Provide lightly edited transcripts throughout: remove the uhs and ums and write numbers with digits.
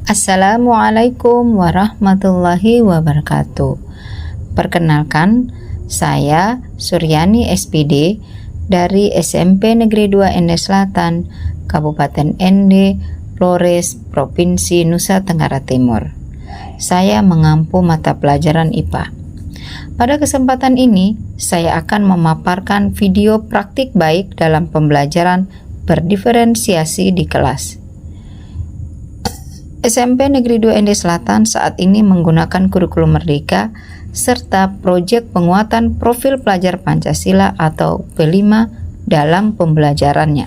Assalamualaikum warahmatullahi wabarakatuh. Perkenalkan, saya Suryani SPD dari SMP Negeri 2 Ende Selatan, Kabupaten Ende, Flores, Provinsi Nusa Tenggara Timur. Saya mengampu mata pelajaran IPA. Pada kesempatan ini, saya akan memaparkan video praktik baik dalam pembelajaran berdiferensiasi di kelas. SMP Negeri 2 Ende Selatan saat ini menggunakan kurikulum Merdeka serta proyek penguatan profil pelajar Pancasila atau P5 dalam pembelajarannya.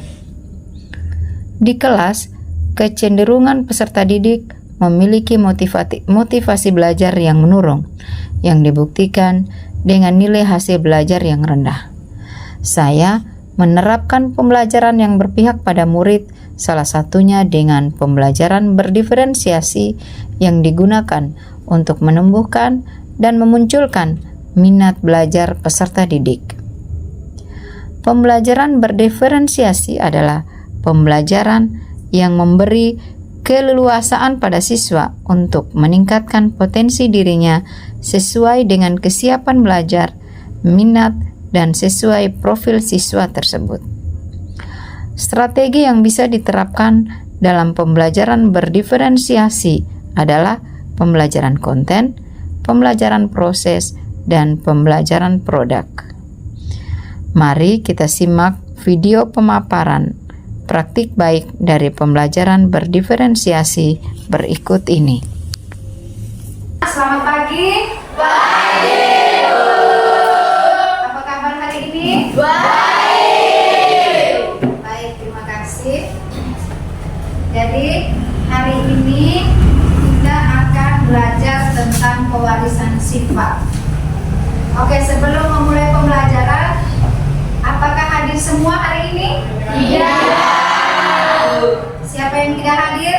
Di kelas, kecenderungan peserta didik memiliki motivasi belajar yang menurun, yang dibuktikan dengan nilai hasil belajar yang rendah. Saya menerapkan pembelajaran yang berpihak pada murid, salah satunya dengan pembelajaran berdiferensiasi yang digunakan untuk menumbuhkan dan memunculkan minat belajar peserta didik. Pembelajaran berdiferensiasi adalah pembelajaran yang memberi keleluasaan pada siswa untuk meningkatkan potensi dirinya sesuai dengan kesiapan belajar, minat, dan sesuai profil siswa tersebut. Strategi yang bisa diterapkan dalam pembelajaran berdiferensiasi adalah pembelajaran konten, pembelajaran proses, dan pembelajaran produk. Mari kita simak video pemaparan praktik baik dari pembelajaran berdiferensiasi berikut ini. Selamat pagi. Pagi, Bu. Apa kabar hari ini? Baik. Baik, terima kasih. Jadi hari ini kita akan belajar tentang pewarisan sifat. Oke, sebelum memulai pembelajaran, apakah hadir semua hari ini? Iya. Siapa yang tidak hadir?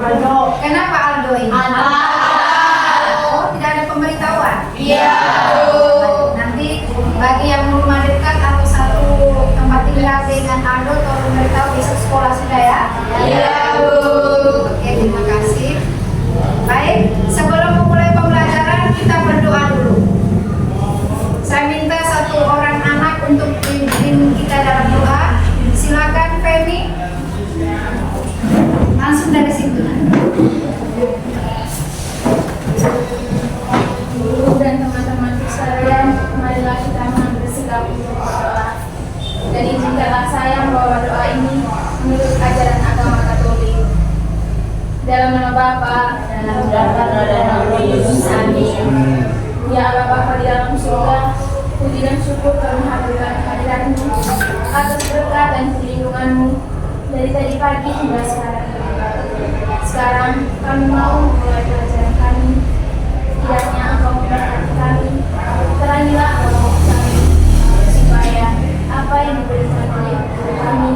Aldo. Kenapa Aldo ini? Oh, tidak ada pemberitahuan? Iya. Nanti bagi yang rumah dekat atau satu tempat tinggal dengan Aldo, tolong memberitahu besok sekolah sudah ya? Iya, Bu. Oke, terima kasih. Baik, sebelum memulai pembelajaran kita berdoa dulu. Saya minta satu orang anak untuk pimpin kita dalam doa. Silakan Femi. Langsung dari situ. Guru dan teman-teman sekalian, marilah kita bersikap untuk berdoa. Dan izinkanlah saya membawa doa ini menurut ajaran agama Katolik. Dalam nama Bapa dan nama Putra dan Roh Kudus. Amin. Ya Allah Bapa di dalam surga, puji dan syukur kami haturkan kehadiran-Mu atas berkat dan perlindungan-Mu dari tadi pagi hingga sekarang. Sekarang kami mau memulai pelajaran kami. Kiranya Engkau memberkati kami, terangilah Allah kami, supaya apa yang diberikan oleh Guru kami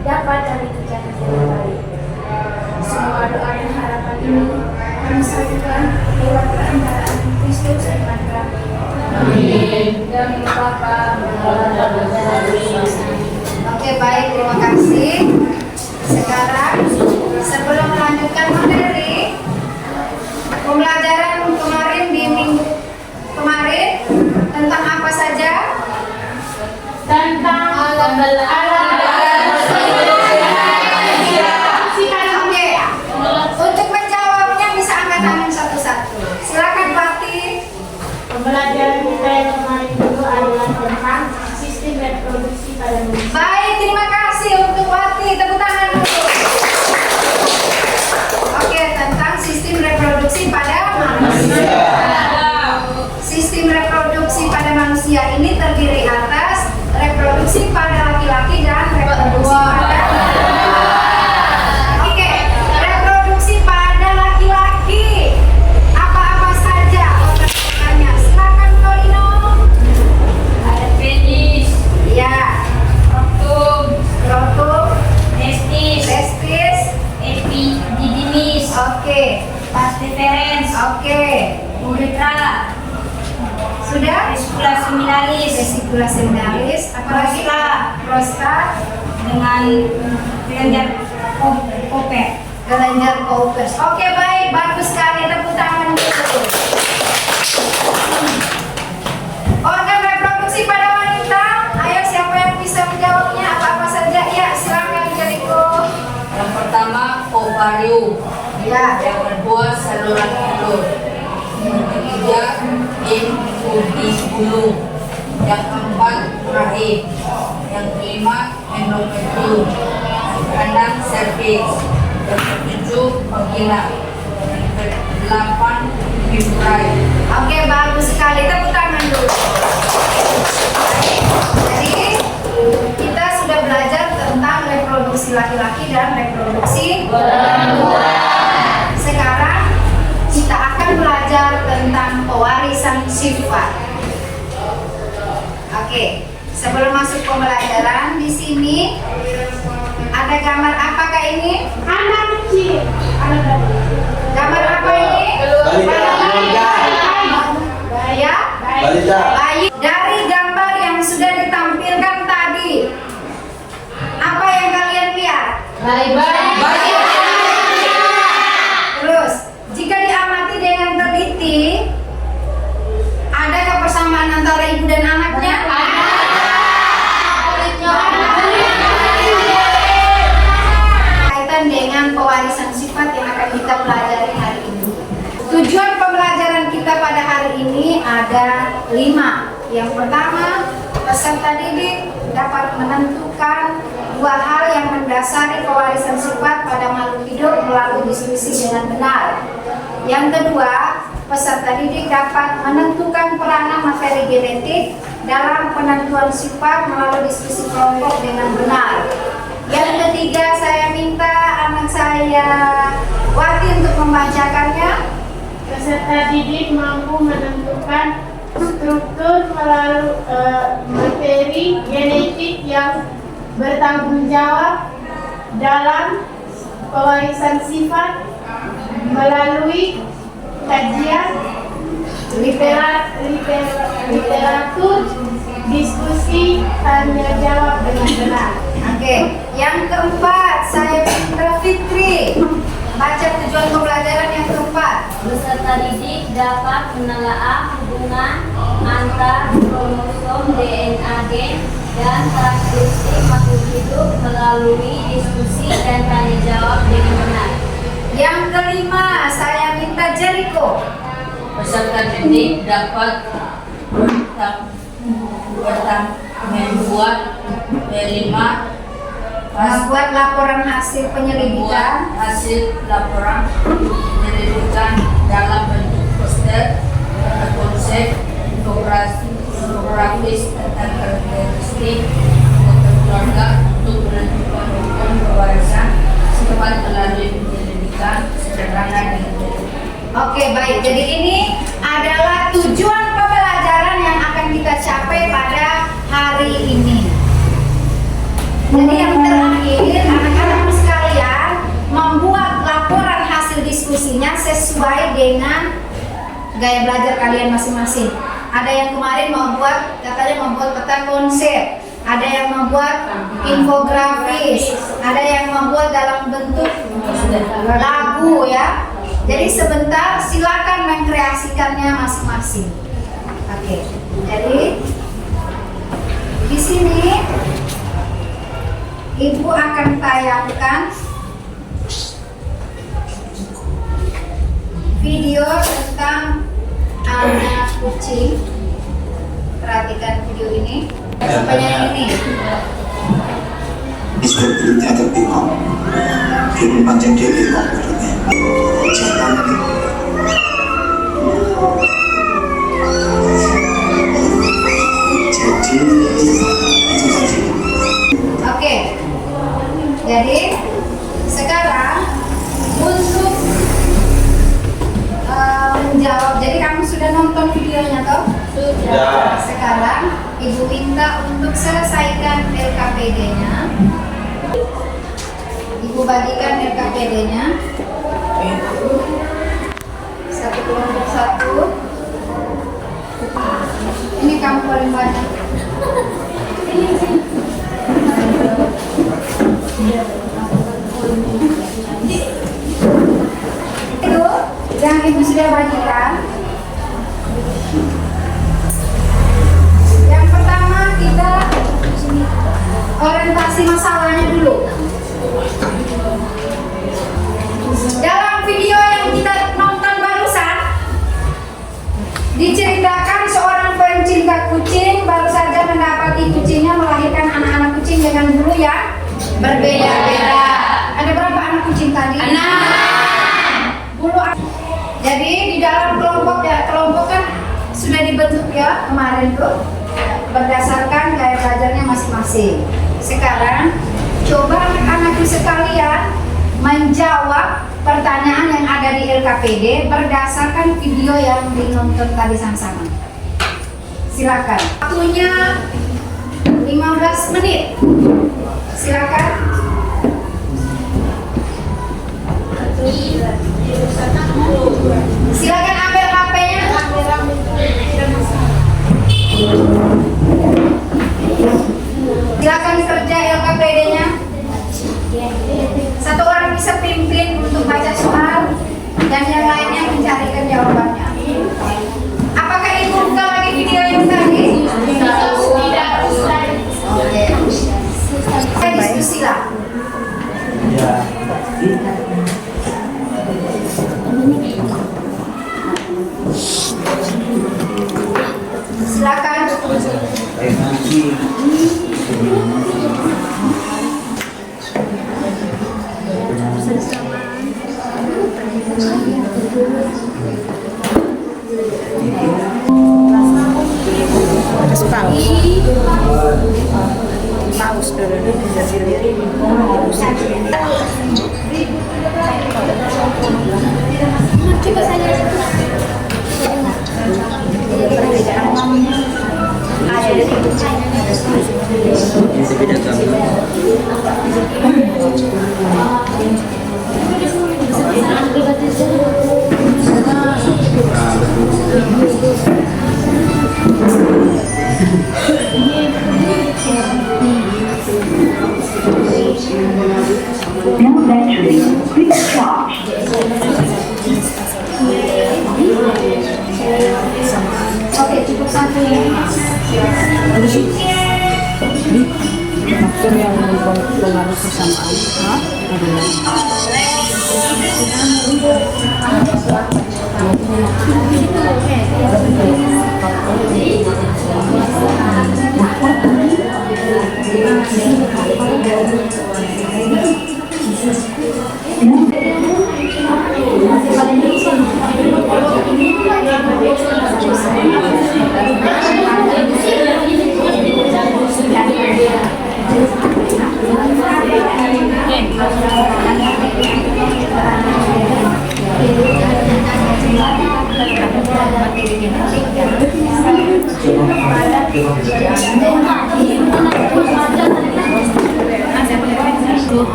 dapat kami kerjakan dengan baik. Semua doa dan harapan ini kami satukan lewat perantaraan Kristus Tuhan kami. Amin. Dalam nama Bapa dan Oke, baik, terima kasih. Sekarang sebelum melanjutkan materi pembelajaran kemarin di minggu kemarin tentang apa saja? tentang Oke, untuk menjawabnya bisa angkat tangan satu-satu. Silakan Pati. Pembelajaran kita yang kemarin itu adalah tentang sistem reproduksi pada manusia. Baik, terima kasih untuk Pati. Tepuk tangan dulu. Oke, tentang sistem reproduksi pada manusia. Sistem reproduksi pada manusia ini terdiri atas reproduksi pada laki-laki dan reproduksi pada Oke, reproduksi pada laki-laki. Apa-apa saja organ-organnya? Silakan Torino. Ada penis, Ya, rectum, skrotum, testis, testis. epididymis, Oke, vas deferens, oke. uretra, Sudah? vesicula seminalis, Vesicula seminalis. Apalagi? Prostat. Prostat. dengan kelenjar Granger Coopers. Oke, baik, bagus sekali, tepuk tangan dulu. Organ reproduksi pada wanita, ayo siapa yang bisa menjawabnya, apa-apa saja? Ya, silakan Jericho. Yang pertama ovarium, Ya. yang kedua saluran telur, yang ketiga infundibulum, yang keempat rahim, yang kelima endometrium, yang keenam cervix, yang ketujuh vagina, yang kedelapan membrane. Oke, bagus sekali, tepuk tangan dulu. Baik, jadi kita sudah belajar tentang reproduksi laki-laki dan reproduksi perempuan. Sekarang kita akan belajar tentang pewarisan sifat. Oke, sebelum masuk pembelajaran, di sini ada gambar apakah ini? Anak kecil. Gambar apa ini? Ya, bayi. Dari gambar yang sudah ditampilkan tadi, apa yang kalian lihat? Bayi. Terus, jika diamati dengan teliti, adakah persamaan antara ibu dan anaknya? Kaitan dengan pewarisan sifat yang akan kita pelajari hari ini. Tujuan pembelajaran kita pada hari ini ada 5. Yang pertama, peserta didik dapat menentukan 2 hal yang mendasari pewarisan sifat pada makhluk hidup melalui diskusi dengan benar. Yang kedua, peserta didik dapat menentukan peranan materi genetik dalam penentuan sifat melalui diskusi kelompok dengan benar. Yang ketiga, saya minta anak saya Wati untuk membacakannya. Peserta didik mampu menentukan struktur melalui materi genetik yang bertanggung jawab dalam pewarisan sifat melalui kajian literatur, diskusi, tanya jawab dengan benar. Oke, yang keempat, saya minta Fitri baca tujuan pembelajaran yang keempat. Peserta didik dapat menelaah hubungan antar kromosom DNA gen dan karakteristik makhluk hidup melalui diskusi dan tanya jawab dengan benar. Yang kelima, saya minta Jericho. Peserta didik dapat Membuat laporan hasil penyelidikan. hasil laporan penyelidikan dalam bentuk poster, konsep, infografis tentang karakteristik anggota keluarga untuk menentukan hukum pewarisan sifat melalui penyelidikan sederhana dengan baik. Oke, baik. Jadi ini adalah tujuan pembelajaran yang akan kita capai pada hari ini. Jadi yang terakhir, anak-anakku sekalian membuat laporan hasil diskusinya sesuai dengan gaya belajar kalian masing-masing. Ada yang kemarin katanya membuat peta konsep, ada yang membuat infografis, ada yang membuat dalam bentuk lagu ya. Jadi sebentar silakan mengkreasikannya masing-masing. Oke. Jadi di sini Ibu akan tayangkan video tentang anak kucing. Perhatikan video ini. Penyanyi ini. इसको विद्या तक दिखाओ फिर पंचम के दिखाओ Oke. Jadi sekarang untuk menjawab. Jadi kamu sudah nonton videonya toh? Sudah. Sekarang Ibu minta untuk selesaikan LKPD-nya. Ibu bagikan LKPD-nya. Satu kelompok satu. Ini kamu paling banyak. bagikan. Yang pertama kita orientasi masalahnya dulu. Dalam video yang kita nonton barusan diceritakan seorang pencinta kucing baru saja mendapati kucingnya melahirkan anak-anak kucing dengan bulu yang berbeda-beda. Ada berapa anak kucing tadi? Bulu. Jadi di dalam kelompok ya, kelompok kan sudah dibentuk ya kemarin tuh berdasarkan gaya belajarnya masing-masing. Sekarang coba anak-anakku sekalian menjawab pertanyaan yang ada di LKPD berdasarkan video yang ditonton tadi sama-sama. Silakan. Waktunya 15 menit. Silakan. Silakan ambil HP-nya. Silakan kerja LKPD-nya. Satu orang bisa pimpin untuk baca soal dan yang lainnya mencarikan jawabannya. Apakah ibu buka lagi video yang tadi? Tidak. Oke. Kita diskusi lah. Silakan. Paus dulu. Coba saya No battery. Quick charge. Oke, cukup satu ya. Faktor yang mempengaruhi kesamaan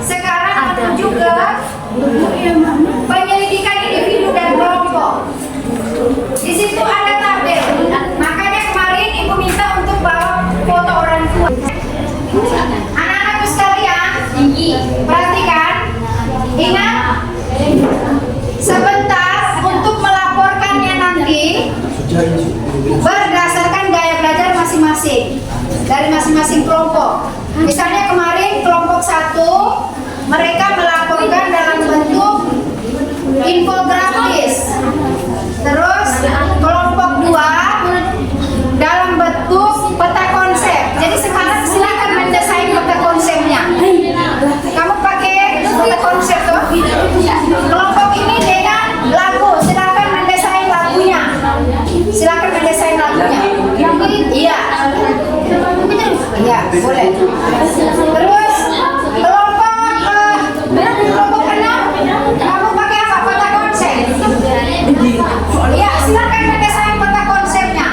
Sekarang ada juga penyelidikan individu dan kelompok. Di situ ada tabel. Makanya kemarin ibu minta untuk bawa foto orang tua. Anak-anakku sekalian, perhatikan. Ingat, sebentar untuk melaporkannya nanti berdasarkan gaya belajar masing-masing dari masing-masing kelompok. Misalnya kemarin kelompok 1 mereka melaporkan dalam bentuk infografis. Terus kelompok 2 dalam bentuk peta konsep. Jadi sekarang silakan mendesain peta konsepnya. Kamu pakai peta konsep tuh? Kelompok ini dengan lagu, silakan mendesain lagunya. Silakan mendesain lagunya. Iya. Iya, boleh. Terus kelompok 6 kamu pakai apa? Peta konsep. Iya, silakan mendesain peta konsepnya.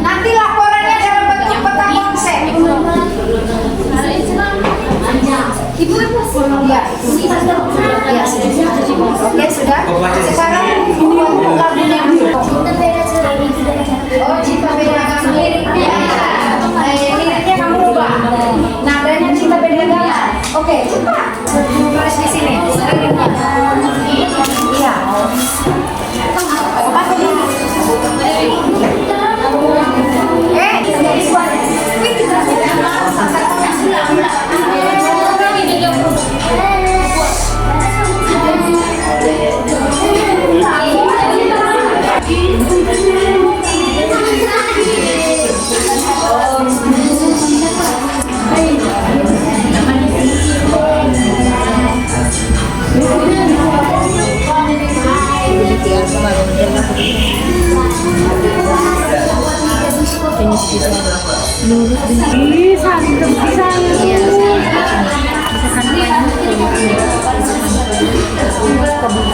Nanti laporannya dalam bentuk peta konsep. Ibu, iya. Iya, oke, sudah. Sekarang untuk lagunya. Oh, cinta beda agama. Liriknya kamu ubah. Nadanya cinta beda agama. Oke, cepat. Tulis di sini. Iya. Terima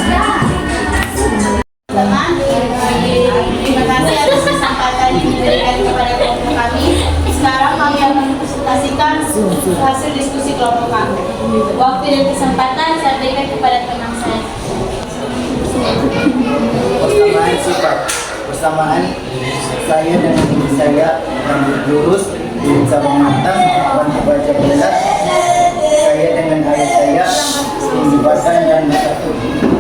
kasih atas kesempatan yang diberikan kepada kelompok kami. Sekarang kami akan mempresentasikan hasil diskusi kelompok kami. Waktu dan kesempatan saya berikan kepada teman saya. Persamaan sifat. Persamaan saya dengan ibu saya rambut lurus, kulit sabang matang, warna wajah gelap. Saya dengan ayah saya tinggi badan dan mata tubuh.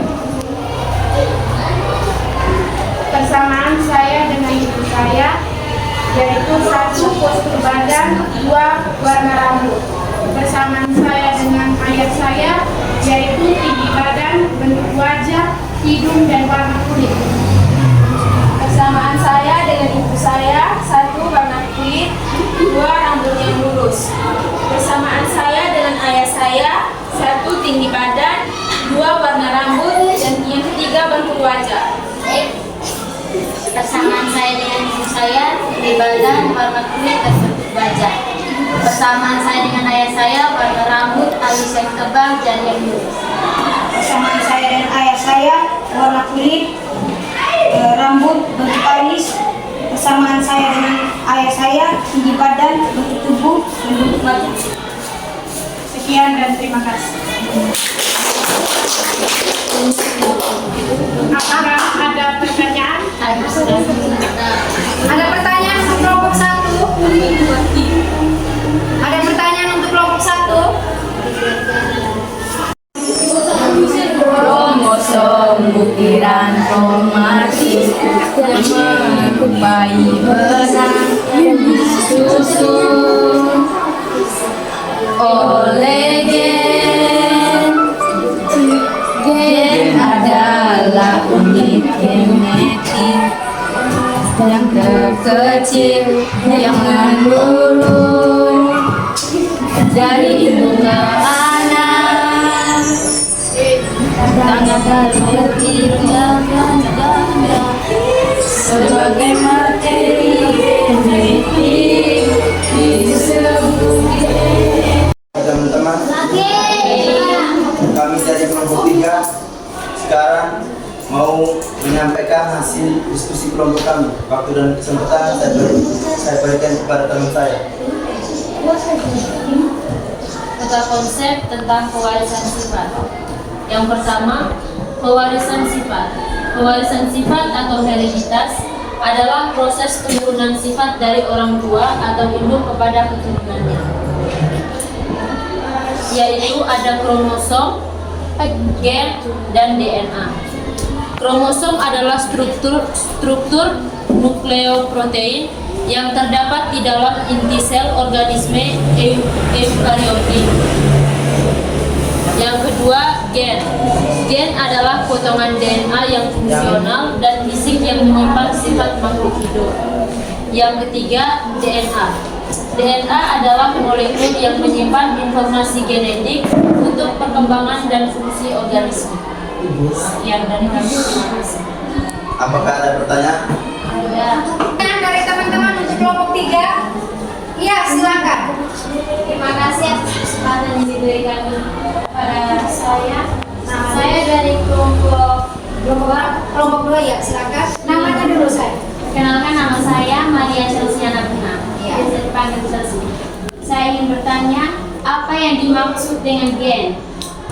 Persamaan saya dengan ibu saya yaitu 1 postur badan, 2 warna rambut. Persamaan saya dengan ayah saya yaitu tinggi badan, bentuk wajah, hidung dan warna kulit. Persamaan saya dengan ibu saya 1 warna kulit, 2 rambut yang lurus. Persamaan saya dengan ayah saya 1 tinggi badan, 2 warna rambut dan yang ketiga bentuk wajah. Persamaan saya dengan ibu saya, tinggi badan, warna kulit, dan bentuk wajah. Persamaan saya dengan ayah saya, warna rambut, alis yang tebal, dan yang lurus. Persamaan saya dengan ayah saya, warna kulit, rambut, bentuk alis. Persamaan saya dengan ayah saya, tinggi badan, bentuk tubuh, dan bentuk wajah. Sekian dan terima kasih. Apakah ada pertanyaan? Ada pertanyaan untuk kelompok 1? Ada pertanyaan untuk kelompok 1? Kromosom butiran kromatis yang menyerupai benang yang disusun oleh gen. Gen adalah unit genetik yang terkecil yang menurun dari ibu ke anak. Tangan tertinggalkan ganda sebagai materi genetik disebut gen. Teman-teman, kami dari kelompok 3 sekarang mau menyampaikan hasil diskusi kelompok kami. Waktu dan kesempatan saya berikan kepada teman saya. Tentang konsep tentang pewarisan sifat. Yang pertama, pewarisan sifat. Pewarisan sifat atau hereditas adalah proses penurunan sifat dari orang tua atau induk kepada keturunannya, yaitu ada kromosom, gen, dan DNA. Kromosom adalah struktur nukleoprotein yang terdapat di dalam inti sel organisme eukariotik. Yang kedua, gen. Gen adalah potongan DNA yang fungsional dan fisik yang menyimpan sifat makhluk hidup. Yang ketiga, DNA. DNA adalah molekul yang menyimpan informasi genetik untuk perkembangan dan fungsi organisme. Sekian dari kami, terima kasih. Apakah ada pertanyaan? Ada. Pertanyaan dari teman-teman untuk kelompok 3? Iya, silakan. Terima kasih atas kesempatan yang diberikan kepada saya. Saya dari kelompok Kelompok 2 ya, silakan. Namanya dulu saya. Perkenalkan, nama saya Maria Celsiana Buna. Iya. Biasa dipanggil Celsi. Saya ingin bertanya, apa yang dimaksud dengan gen?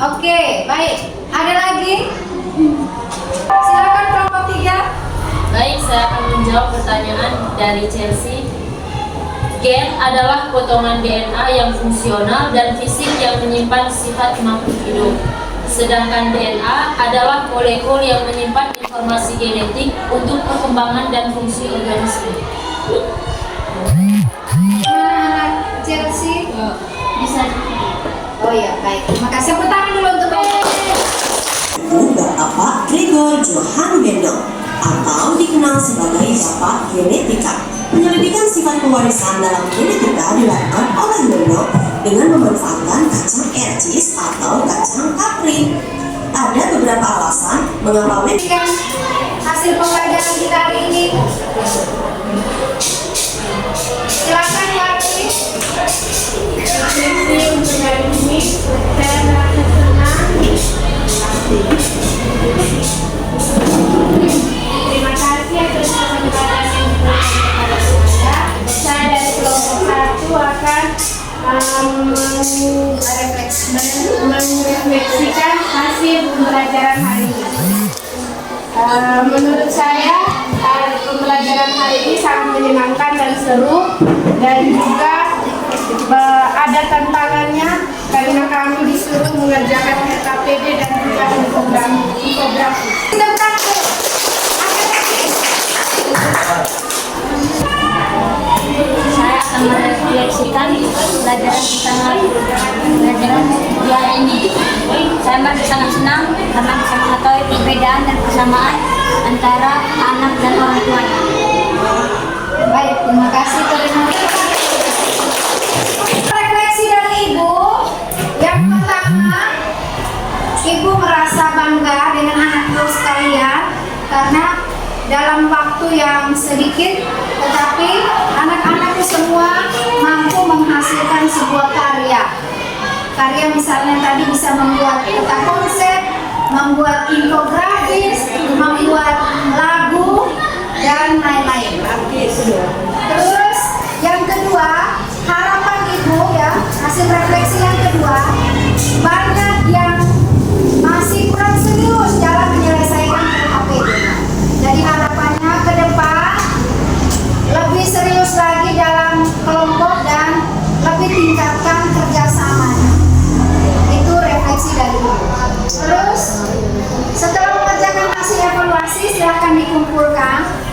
Oke, baik. Ada lagi? Silakan kelompok 3. Baik, saya akan menjawab pertanyaan dari Chelsea. Gen adalah potongan DNA yang fungsional dan fisik yang menyimpan sifat makhluk hidup. Sedangkan DNA adalah molekul yang menyimpan informasi genetik untuk perkembangan dan fungsi organisme. Anak Chelsea. Bisa Oh ya, baik. Terima kasih. Tepuk tangan dulu untuk Bapak Gregor Johan Mendel atau dikenal sebagai Bapak Genetika. Penyelidikan sifat pewarisan dalam genetika dilakukan oleh Mendel dengan memanfaatkan kacang ercis atau kacang kapri. Ada beberapa alasan mengapa Mendel memberikan hasil pembelajaran kita hari ini. Silakan Wati. Untuk hari ini saya merasa senang menyampaikan hasil pembelajaran hari ini. Menurut saya pembelajaran hari ini sangat menyenangkan dan seru, dan juga ada tantangannya karena kami disuruh mengerjakan KPD dan juga infografi. Saya akan merefleksikan pelajaran tentang pelajaran dia ini. Saya merasa sangat senang karena bisa mengetahui perbedaan dan persamaan antara anak dan orang tuanya. Baik, terima kasih. Refleksi dari Ibu. Yang pertama, Ibu merasa bangga dengan anak-anak sekalian karena dalam waktu yang sedikit, tetapi anak-anakku semua mampu menghasilkan sebuah karya. Karya misalnya tadi bisa membuat peta konsep, membuat infografis, membuat lagu, dan lain-lain. Terus yang kedua, harapan Ibu ya, hasil refleksi yang kedua, banyak yang masih kurang serius dalam menyelesaikan KPD. Jadi harapannya ke depan lebih serius lagi dalam kelompok dan lebih tingkatkan kerjasamanya. Itu refleksi dari Ibu. Terus setelah mengerjakan hasil evaluasi, silahkan dikumpulkan.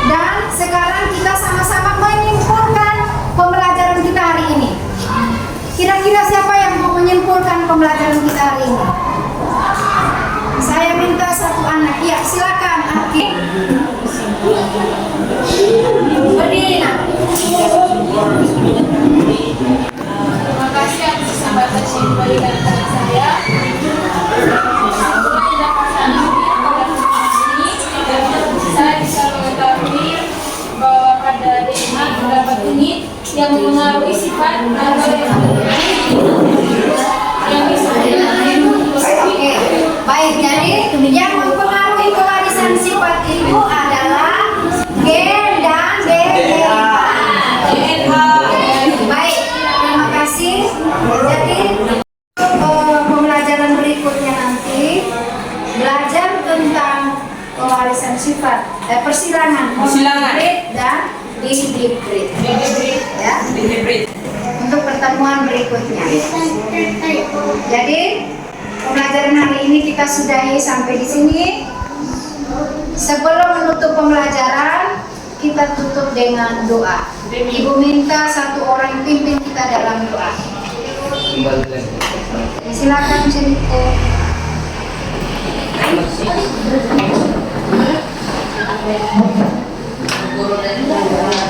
Dan sekarang kita sama-sama menyimpulkan pembelajaran kita hari ini. Kira-kira siapa yang mau menyimpulkan pembelajaran kita hari ini? Saya minta satu anak. Ya, silakan. Aki. Berdiri, nak. Terima kasih atas kesempatan yang diberikan kepada saya. Saya bisa mengetahui bahwa pada DNA terdapat unit yang mempengaruhi sifat atau yang bisa Oke, baik. Jadi yang mempengaruhi kewarisan sifat Ibu adalah gen dan DNA. Baik, terima kasih. Jadi pembelajaran berikutnya nanti belajar tentang kewarisan sifat, persilangan hibrid dan dihibrid. Ya. Untuk pertemuan berikutnya. Jadi pembelajaran hari ini kita sudahi sampai di sini. Sebelum menutup pembelajaran, kita tutup dengan doa. Ibu minta satu orang pimpin kita dalam doa. Silakan cerita. Guru dan sekalian,